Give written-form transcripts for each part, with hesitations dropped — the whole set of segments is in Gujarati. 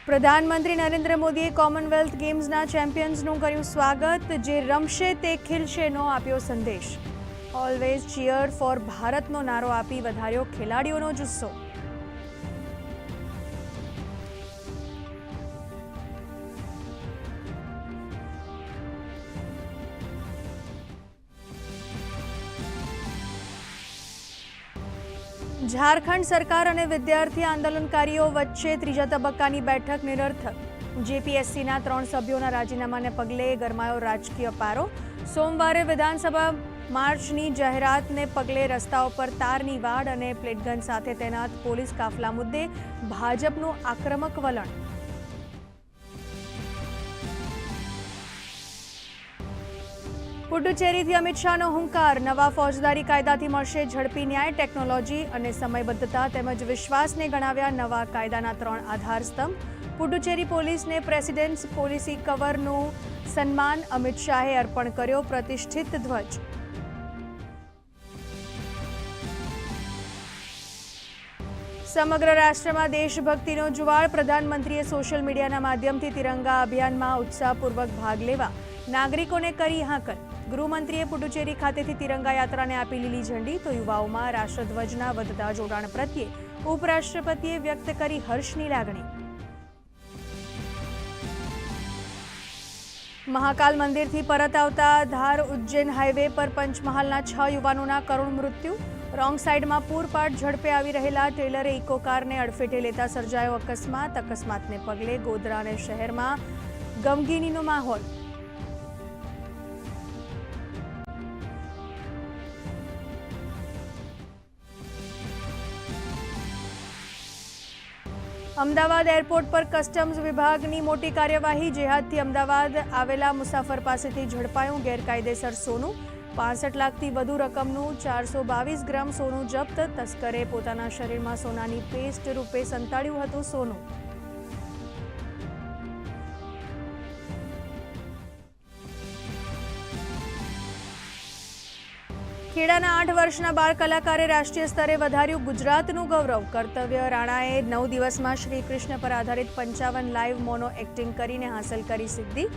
પ્રધાનમંત્રી નરેન્દ્ર મોદીએ કોમનવેલ્થ ગેમ્સના ચેમ્પિયન્સનું કર્યું સ્વાગત, જે રમશે તે ખીલશેનો આપ્યો સંદેશ. ઓલવેઝ ચીયર ફોર ભારતનો નારો આપી વધાર્યો ખેલાડીઓનો જુસ્સો. ઝારખંડ સરકાર અને વિદ્યાર્થી આંદોલનકારીઓ વચ્ચે ત્રીજા તબક્કાની બેઠક નિરર્થક. જેપીએસસીના 3 સભ્યોના રાજીનામાને પગલે ગરમાયો રાજકીય પારો. સોમવારે વિધાનસભા માર્ચની જાહેરાતને પગલે રસ્તાઓ પર તારની વાડ અને પ્લેટગન સાથે તૈનાત પોલીસ કાફલા મુદ્દે ભાજપનું આક્રમક વલણ. પુડુચેરીથી અમિત શાહનો હુંકાર. નવા ફોજદારી કાયદાથી મળશે ઝડપી ન્યાય. ટેકનોલોજી અને સમયબદ્ધતા તેમજ વિશ્વાસને ગણાવ્યા નવા કાયદાના 3 આધારસ્તંભ. પુડુચેરી પોલીસને પ્રેસિડેન્ટ્સ પોલિસી કવરનું સન્માન. અમિત શાહે અર્પણ કર્યો પ્રતિષ્ઠિત ધ્વજ. સમગ્ર રાષ્ટ્રમાં દેશભક્તિનો જુવાળ. પ્રધાનમંત્રીએ સોશિયલ મીડિયાના માધ્યમથી તિરંગા અભિયાનમાં ઉત્સાહપૂર્વક ભાગ લેવા નાગરિકોને કરી હાકલ. ગૃહમંત્રીએ પુડુચેરી ખાતેથી તિરંગા યાત્રાને આપી લીલી ઝંડી, તો યુવાઓમાં રાષ્ટ્રધ્વજના વધતા જોડાણ પ્રત્યે ઉપરાષ્ટ્રપતિએ વ્યક્ત કરી હર્ષની લાગણી. મહાકાલ મંદિરથી પરત આવતા ધાર ઉજ્જૈન હાઈવે પર પંચમહાલના 6 યુવાનોના કરુણ મૃત્યુ. રોંગ સાઈડમાં પૂરપાટ ઝડપે આવી રહેલા ટ્રેલરે ઇકો કારને અડફેટે લેતા સર્જાયો અકસ્માત. અકસ્માતને પગલે ગોધરા અને શહેરમાં ગમગીનીનો માહોલ. અમદાવાદ એરપોર્ટ પર કસ્ટમ્સ વિભાગની મોટી કાર્યવાહી. જેહાદથી અમદાવાદ આવેલા મુસાફર પાસેથી ઝડપાયું ગેરકાયદેસર સોનું. 65 લાખથી વધુ રકમનું 422 ગ્રામ સોનું જપ્ત. તસ્કરે પોતાના શરીરમાં સોનાની પેસ્ટ રૂપે સંતાડ્યું હતું સોનું. ખેડાના 8 વર્ષના બાળ કલાકારે રાષ્ટ્રીય સ્તરે વધાર્યું ગુજરાતનું ગૌરવ. કર્તવ્ય રાણાએ 9 દિવસમાં શ્રી કૃષ્ણ પર આધારિત 55 લાઈવ મોનો એક્ટિંગ કરીને હાંસલ કરી સિદ્ધિ.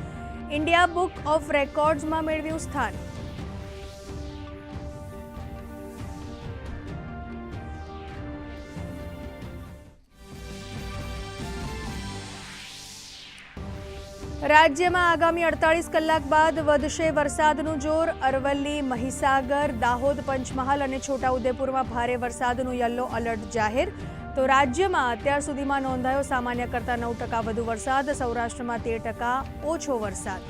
ઇન્ડિયા બુક ઓફ રેકોર્ડ્સમાં મેળવ્યું સ્થાન. રાજ્યમાં આગામી 48 કલાક બાદ વધશે વરસાદનું જોર. અરવલ્લી, મહીસાગર, દાહોદ, પંચમહાલ અને છોટાઉદેપુરમાં ભારે વરસાદનું યલો એલર્ટ જાહેર. તો રાજ્યમાં અત્યાર સુધીમાં નોંધાયો સામાન્ય કરતાં 9% વધુ વરસાદ. સૌરાષ્ટ્રમાં 13% ઓછો વરસાદ.